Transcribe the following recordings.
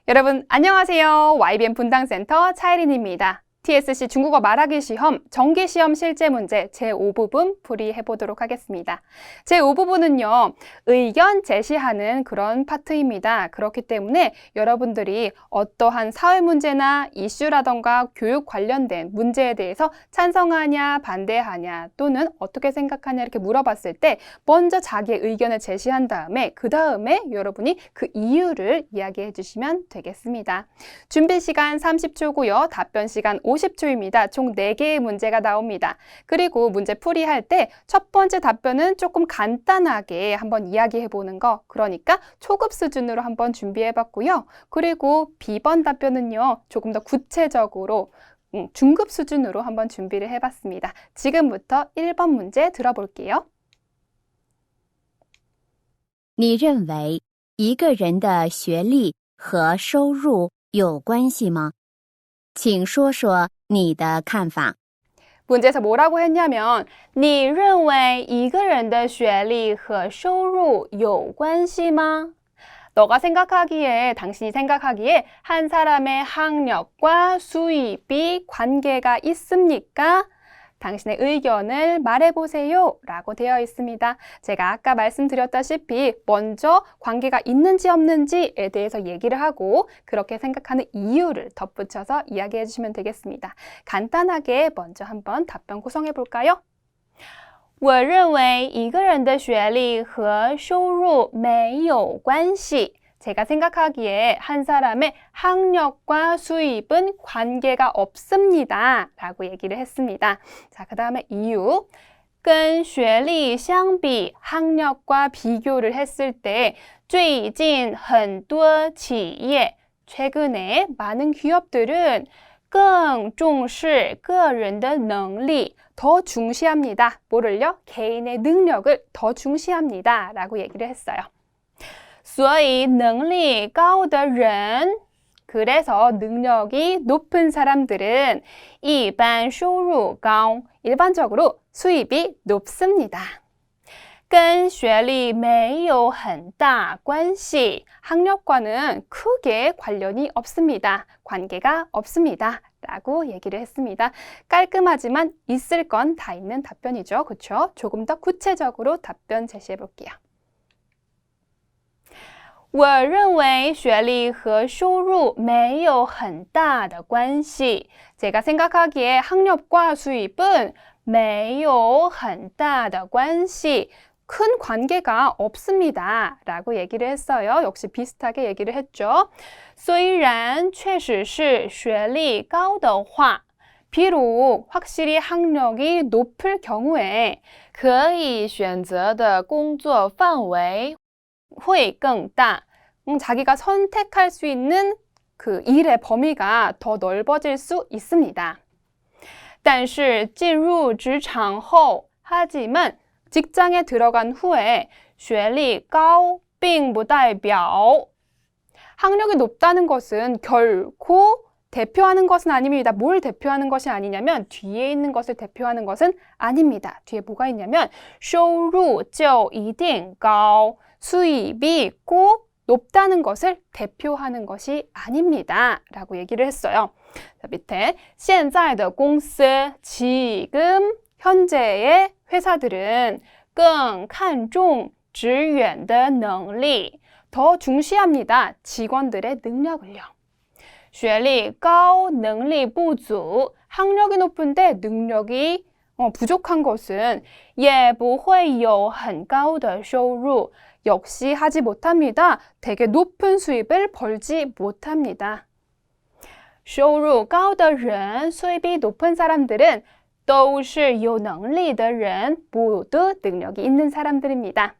여러분 안녕하세요. YBN 분당센터 차이린입니다. TSC 중국어 말하기 시험 정기시험 실제 문제 제5부분 풀이해보도록 하겠습니다. 제5부분은요. 의견 제시하는 그런 파트입니다. 그렇기 때문에 여러분들이 어떠한 사회 문제나 이슈라던가 교육 관련된 문제에 대해서 찬성하냐 반대하냐 또는 어떻게 생각하냐 이렇게 물어봤을 때 먼저 자기의 의견을 제시한 다음에 그 다음에 여러분이 그 이유를 이야기해 주시면 되겠습니다. 준비 시간 30초고요. 답변 시간 50초입니다. 총 4개의 문제가 나옵니다. 그리고 문제 풀이할 때 첫 번째 답변은 조금 간단하게 한번 이야기해 보는 거, 그러니까 초급 수준으로 한번 준비해 봤고요. 그리고 B번 답변은요, 조금 더 구체적으로 중급 수준으로 한번 준비를 해 봤습니다. 지금부터 1번 문제 들어볼게요. 你认为一个人的学历和收入有关系吗？请说说你的看法。 문제에서 뭐라고 했냐면 你认为一个人的学历和收入有关系吗? 너가 생각하기에, 당신이 생각하기에 한 사람의 학력과 수입이 관계가 있습니까? 당신의 의견을 말해보세요 라고 되어 있습니다. 제가 아까 말씀드렸다시피 먼저 관계가 있는지 없는지에 대해서 얘기를 하고 그렇게 생각하는 이유를 덧붙여서 이야기해 주시면 되겠습니다. 간단하게 먼저 한번 답변 구성해 볼까요? 我认为一个人的学历和收入没有关系. 제가 생각하기에 한 사람의 학력과 수입은 관계가 없습니다. 라고 얘기를 했습니다. 자, 그 다음에 이유. 跟学历相比, 학력과 비교를 했을 때 最近很多企业, 최근에 많은 기업들은 更重视个人的能力, 더 중시합니다. 뭐를요? 개인의 능력을 더 중시합니다. 라고 얘기를 했어요. 所以能力高的人, 그래서 능력이 높은 사람들은 一般收入高, 일반적으로 수입이 높습니다. 跟学历没有很大关系, 학력과는 크게 관련이 없습니다. 관계가 없습니다. 라고 얘기를 했습니다. 깔끔하지만 있을 건 다 있는 답변이죠. 그렇죠? 조금 더 구체적으로 답변 제시해 볼게요. 我认为学历和收入没有很大的关系. 제가 생각하기에 학력과 수입은 没有很大的关系. 큰 관계가 없습니다. 라고 얘기를 했어요. 역시 비슷하게 얘기를 했죠. 虽然确实是学历高的话, 비록 확실히 학력이 높을 경우에 可以选择的工作范围会更大. 자기가 선택할 수 있는 그 일의 범위가 더 넓어질 수 있습니다. 但是进入职场后, 하지만 직장에 들어간 후에 学历高并不代表, 학력이 높다는 것은 결코 대표하는 것은 아닙니다. 뭘 대표하는 것이 아니냐면 뒤에 있는 것을 대표하는 것은 아닙니다. 뒤에 뭐가 있냐면 收入就一定高, 수입이 꼭 높다는 것을 대표하는 것이 아닙니다. 라고 얘기를 했어요. 자, 밑에 现在的公司, 지금 현재의 회사들은 更看重职员的能力, 더 중시합니다. 직원들의 능력을요. 学历高能力不足, 학력이 높은데 능력이 부족한 것은 也不会有很高的收入, 역시 하지 못합니다. 되게 높은 수입을 벌지 못합니다. 收入高的人, 수입이 높은 사람들은 都是有能力的人, 모두 능력이 있는 사람들입니다.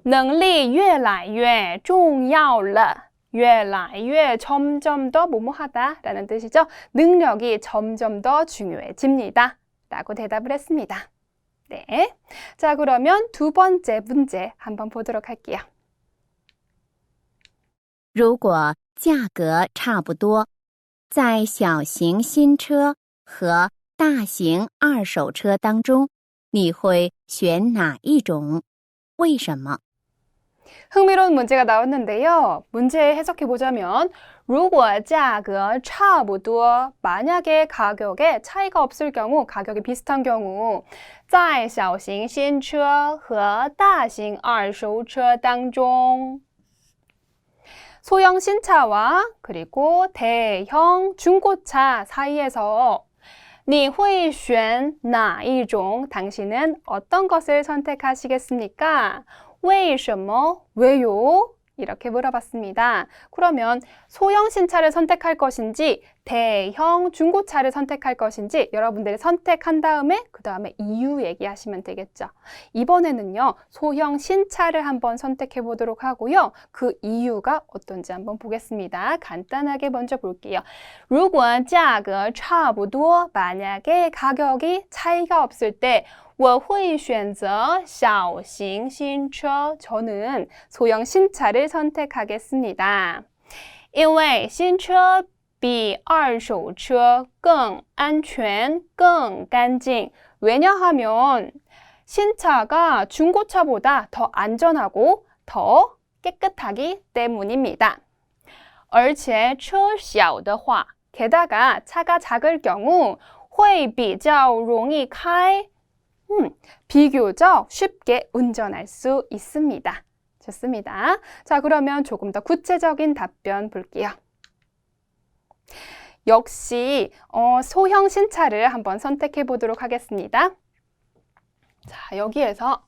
能力越来越重要了. 越来越, 점점 더 뭐뭐하다 라는 뜻이죠. 능력이 점점 더 중요해집니다. 라고 대답을 했습니다. 네. 자, 그러면 두 번째 문제 한번 보도록 할게요. 如果价格差不多，在小型新车和大型二手车当中，你会选哪一种？为什么？ 흥미로운 문제가 나왔는데요. 문제 해석해 보자면 如果价格差不多 만약에 가격에 차이가 없을 경우, 가격이 비슷한 경우 在小型新车和大型二手车当中 소형 신차와 그리고 대형 중고차 사이에서 你会选哪一种? 당신은 어떤 것을 선택하시겠습니까? 为什么? 왜요? 이렇게 물어봤습니다. 그러면 소형 신차를 선택할 것인지 대형 중고차를 선택할 것인지 여러분들이 선택한 다음에 그 다음에 이유 얘기하시면 되겠죠. 이번에는요. 소형 신차를 한번 선택해 보도록 하고요. 그 이유가 어떤지 한번 보겠습니다. 간단하게 먼저 볼게요. 如果价格差不多 만약에 가격이 차이가 없을 때 我会选择小型新车 저는 소형 신차를 선택하겠습니다. 因为新车比二手车更安全, 更干净. 왜냐하면 신차가 중고차보다 더 안전하고 더 깨끗하기 때문입니다. 而且车小的话, 게다가 차가 작을 경우 会比较容易开 비교적 쉽게 운전할 수 있습니다. 좋습니다. 자, 그러면 조금 더 구체적인 답변 볼게요. 역시 소형 신차를 한번 선택해 보도록 하겠습니다. 자, 여기에서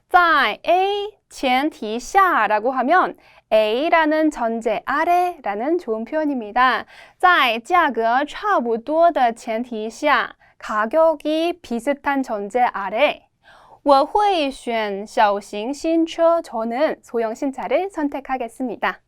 在 A 前提下라고 하면 A라는 전제 아래라는 좋은 표현입니다. 在价格差不多的前提下 가격이 비슷한 전제 아래 我会选小型新车 저는 소형 신차를 선택하겠습니다.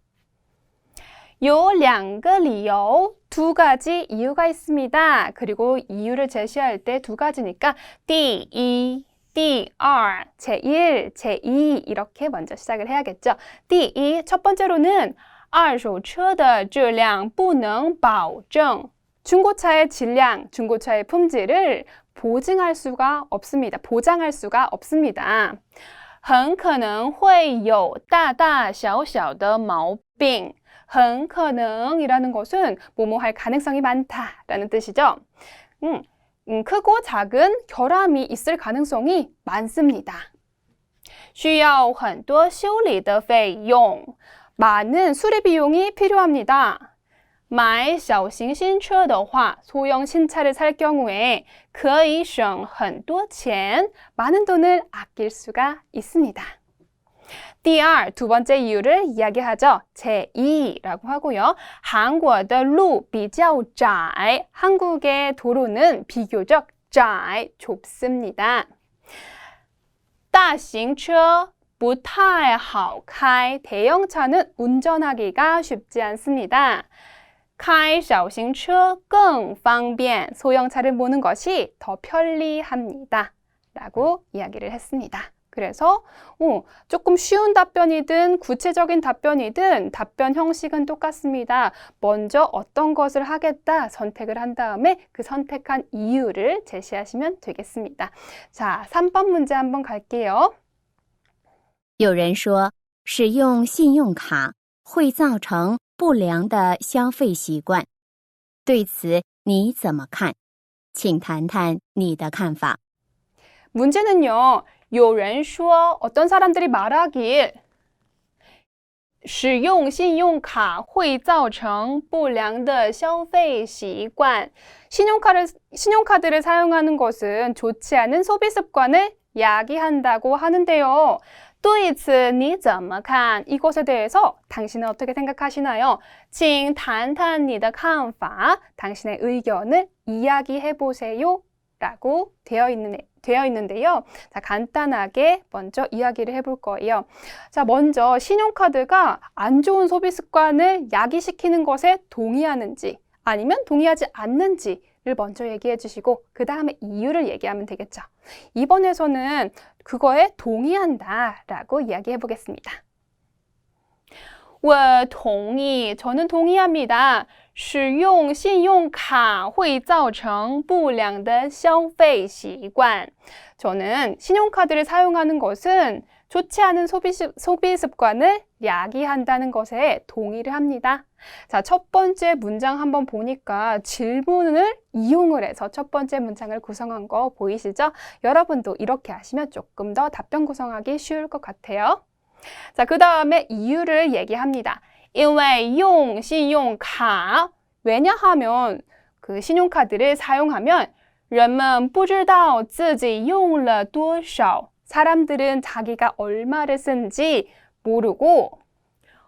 요 2个理由 두 가지 이유가 있습니다. 그리고 이유를 제시할 때 두 가지니까 第一第二, 제1, 제2 이렇게 먼저 시작을 해야겠죠. 第一, 첫 번째로는 二手车的质量不能保证 중고차의 질량, 중고차의 품질을 보증할 수가 없습니다. 보장할 수가 없습니다. 很可能会有大大小小的毛病 很可能이라는 것은 뭐뭐 할 가능성이 많다라는 뜻이죠. 크고 작은 결함이 있을 가능성이 많습니다. 需要很多修理的费用 많은 수리 비용이 필요합니다. 买小型新车的话 소형 신차를 살 경우에 可以省很多钱 많은 돈을 아낄 수가 있습니다. 第二, 두 번째 이유를 이야기하죠. 제2라고 하고요. 韩国的路比较窄 한국의 도로는 비교적 窄 좁습니다. 大型车不太好开 대형차는 운전하기가 쉽지 않습니다. 开小型车更方便 소형차를 모는 것이 더 편리합니다. 라고 이야기를 했습니다. 그래서 조금 쉬운 답변이든 구체적인 답변이든 답변 형식은 똑같습니다. 먼저 어떤 것을 하겠다 선택을 한 다음에 그 선택한 이유를 제시하시면 되겠습니다. 자, 3번 문제 한번 갈게요. 有人说使用信用卡会造成不良的消费习惯，对此你怎么看？请谈谈你的看法。 문제는요. 有人说 어떤 사람들이 말하길 使用信用卡会造成不良的消费习惯 신용카드를 사용하는 것은 좋지 않은 소비 습관을 야기한다고 하는데요. 对此你怎么看? 이것에 대해서 당신은 어떻게 생각하시나요? 请谈谈你的看法. 당신의 의견을 이야기해 보세요. 라고 되어 있는데요. 자, 간단하게 먼저 이야기를 해볼 거예요. 자, 먼저 신용카드가 안 좋은 소비 습관을 야기시키는 것에 동의하는지 아니면 동의하지 않는지를 먼저 얘기해 주시고 그 다음에 이유를 얘기하면 되겠죠. 이번에서는 그거에 동의한다 라고 이야기해 보겠습니다. 我同意, 저는 동의합니다. 使用信用卡会造成不良的消费习惯. 저는 신용카드를 사용하는 것은 좋지 않은 소비 습관을 야기한다는 것에 동의를 합니다. 자, 첫 번째 문장 한번 보니까 질문을 이용을 해서 첫 번째 문장을 구성한 거 보이시죠? 여러분도 이렇게 하시면 조금 더 답변 구성하기 쉬울 것 같아요. 자, 그 다음에 이유를 얘기합니다. 因为用信用卡, 왜냐하면 그 신용카드를 사용하면 人们不知道自己用了多少, 사람들은 자기가 얼마를 쓴지 모르고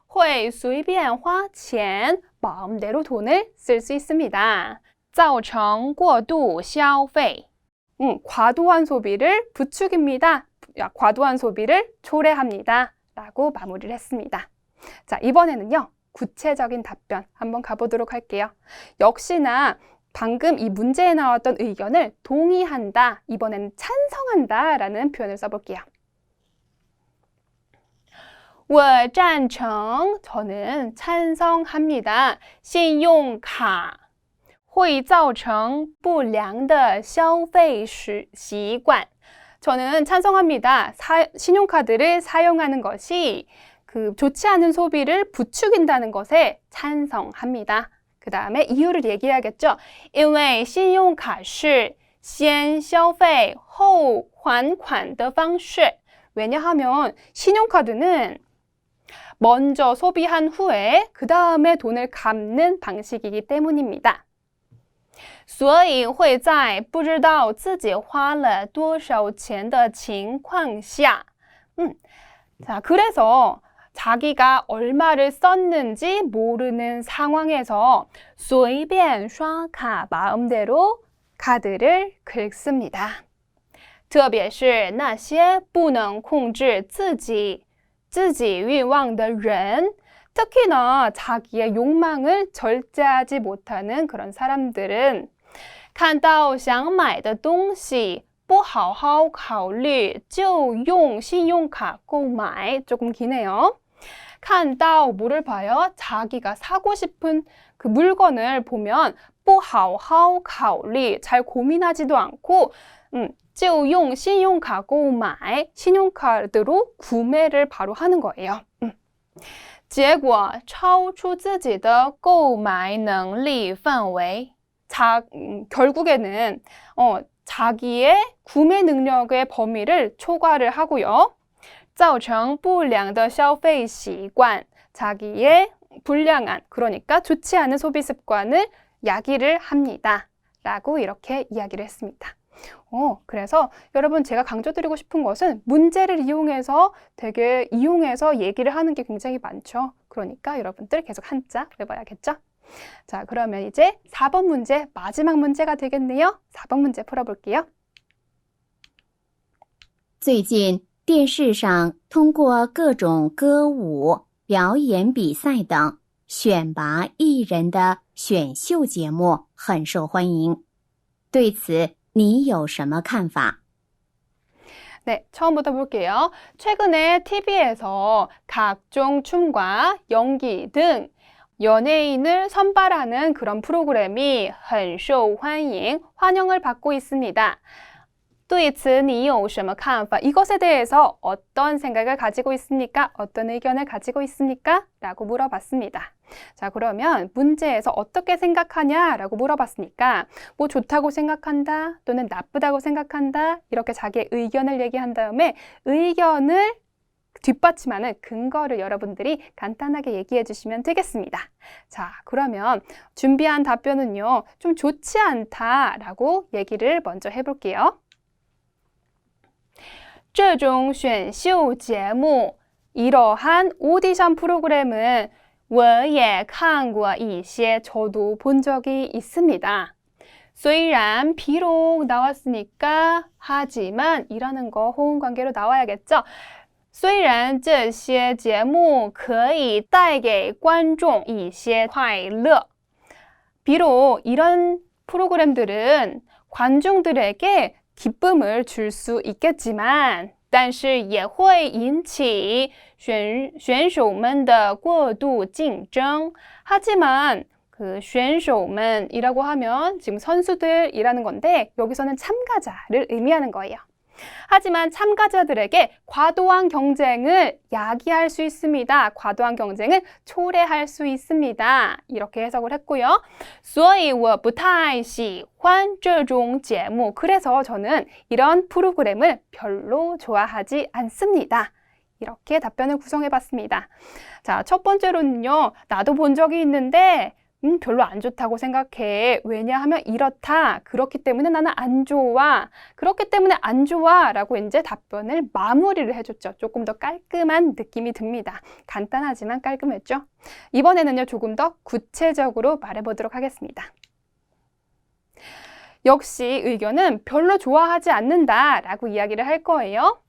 会随便花钱, 마음대로 돈을 쓸 수 있습니다. 造成过度消费, 과도한 소비를 부추깁니다. 과도한 소비를 초래합니다. 라고 마무리를 했습니다. 자, 이번에는요, 구체적인 답변 한번 가보도록 할게요. 역시나 방금 이 문제에 나왔던 의견을 동의한다, 이번에는 찬성한다 라는 표현을 써볼게요. 我赞成, 저는 찬성합니다. 信用卡会造成不良的消费习惯. 저는 찬성합니다. 신용카드를 사용하는 것이 좋지 않은 소비를 부추긴다는 것에 찬성합니다. 그 다음에 이유를 얘기해야겠죠. 因为信用卡是先消费后还款的方式. 왜냐하면 신용카드는 먼저 소비한 후에 그 다음에 돈을 갚는 방식이기 때문입니다. 所以会在不知道自己花了多少钱的情况下, 자, 그래서 자기가 얼마를 썼는지 모르는 상황에서 随便刷卡, 마음대로 카드를 긁습니다. 特别是那些不能控制自己欲望的人, 특히나 자기의 욕망을 절제하지 못하는 그런 사람들은 看到想买的东西不好好考虑就用信用卡购买. 조금 기네요. 看到 뭐를 봐요? 자기가 사고 싶은 그 물건을 보면 不好好考虑, 잘 고민하지도 않고 就用信用卡购买, 신용카드로 구매를 바로 하는 거예요. 结果超出自己的购买能力范围. 결국에는 자기의 구매 능력의 범위를 초과를 하고요. 造成不良的消费习惯, 자기의 불량한, 그러니까 좋지 않은 소비 습관을 야기를 합니다. 라고 이렇게 이야기를 했습니다. 그래서 여러분, 제가 강조드리고 싶은 것은 문제를 이용해서 얘기를 하는 게 굉장히 많죠. 그러니까 여러분들 계속 한자 해봐야겠죠? 자, 그러면 이제 4번 문제, 마지막 문제가 되겠네요. 4번 문제 풀어볼게요. 最近电视上通过各种歌舞、表演比赛等选拔艺人的选秀节目很受欢迎。对此你有什么看法？ 네, 처음부터 볼게요. 최근에 TV에서 각종 춤과 연기 등 연예인을 선발하는 그런 프로그램이 很受欢迎, 환영을 받고 있습니다. 对此你有什么看法? 이것에 대해서 어떤 생각을 가지고 있습니까? 어떤 의견을 가지고 있습니까? 라고 물어봤습니다. 자, 그러면 문제에서 어떻게 생각하냐? 라고 물어봤으니까 뭐 좋다고 생각한다 또는 나쁘다고 생각한다 이렇게 자기의 의견을 얘기한 다음에 의견을 뒷받침하는 근거를 여러분들이 간단하게 얘기해 주시면 되겠습니다. 자, 그러면 준비한 답변은요, 좀 좋지 않다라고 얘기를 먼저 해볼게요. 这种选秀节目, 이러한 오디션 프로그램은 我也看过一些, 저도 본 적이 있습니다. 虽然 비록 나왔으니까 하지만 이라는 거 호응 관계로 나와야겠죠. 虽然这些节目可以带给观众一些快乐. 비록 이런 프로그램들은 관중들에게 기쁨을 줄 수 있겠지만, 但是也会引起选手们的过度竞争. 하지만 그 选手们이라고 하면 지금 선수들이라는 건데 여기서는 참가자를 의미하는 거예요. 하지만 참가자들에게 과도한 경쟁을 야기할 수 있습니다. 과도한 경쟁을 초래할 수 있습니다. 이렇게 해석을 했고요. 所以我不太喜欢这种节目. 그래서 저는 이런 프로그램을 별로 좋아하지 않습니다. 이렇게 답변을 구성해봤습니다. 자, 첫 번째로는요. 나도 본 적이 있는데 별로 안 좋다고 생각해. 왜냐하면 이렇다. 그렇기 때문에 나는 안 좋아. 그렇기 때문에 안 좋아. 라고 이제 답변을 마무리를 해줬죠. 조금 더 깔끔한 느낌이 듭니다. 간단하지만 깔끔했죠. 이번에는요. 조금 더 구체적으로 말해보도록 하겠습니다. 역시 의견은 별로 좋아하지 않는다. 라고 이야기를 할 거예요.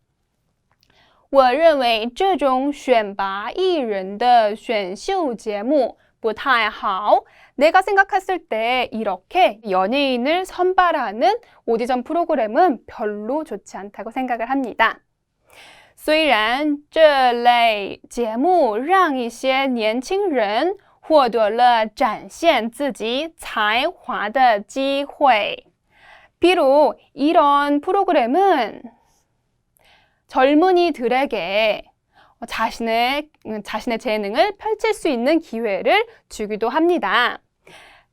我认为这种选拔艺人的选秀节目不太好. 내가 생각했을 때 이렇게 연예인을 선발하는 오디션 프로그램은 별로 좋지 않다고 생각을 합니다. 虽然这类节目让一些年轻人获得了展现自己才华的机会. 비록 이런 프로그램은 젊은이들에게 자신의 재능을 펼칠 수 있는 기회를 주기도 합니다.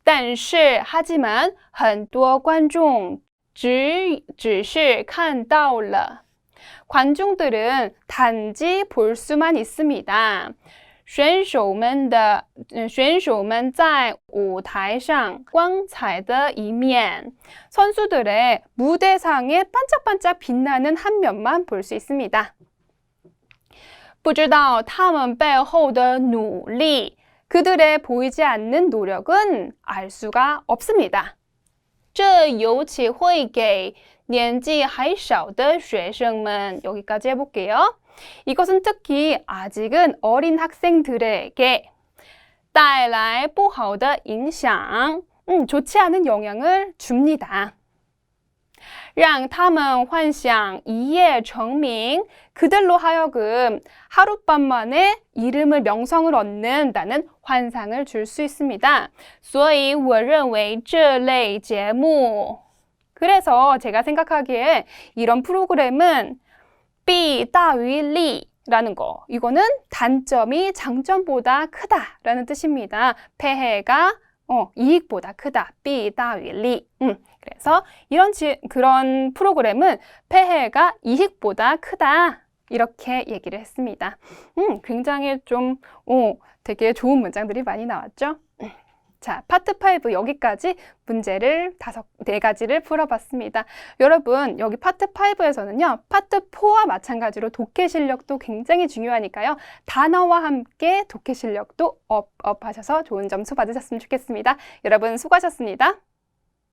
但是 하지만 很多观众只是看到了. 관중들은 단지 볼 수만 있습니다. 选手们在舞台上光彩的一面. 선수들의 무대상에 반짝반짝 빛나는 한 면만 볼 수 있습니다. 不知道他们背后的努力. 그들의 보이지 않는 노력은 알 수가 없습니다. 这尤其会给年纪还小的学生们. 여기까지 해볼게요. 이것은 특히 아직은 어린 학생들에게 带来不好的影响. 좋지 않은 영향을 줍니다. 让他们幻想一夜成名. 그들로 하여금 하룻밤 만에 이름을 명성을 얻는다는 환상을 줄 수 있습니다. 所以我认为这类节目. 그래서 제가 생각하기에 이런 프로그램은 弊大于利 라는 거. 이거는 단점이 장점보다 크다라는 뜻입니다. 폐해가 이익보다 크다. 弊大于利. 그래서 그런 프로그램은 폐해가 이익보다 크다. 이렇게 얘기를 했습니다. 굉장히 좀 되게 좋은 문장들이 많이 나왔죠? 자, 파트 5 여기까지 문제를 4가지를 풀어봤습니다. 여러분, 여기 파트 5에서는요, 파트 4와 마찬가지로 독해 실력도 굉장히 중요하니까요. 단어와 함께 독해 실력도 업하셔서 좋은 점수 받으셨으면 좋겠습니다. 여러분, 수고하셨습니다.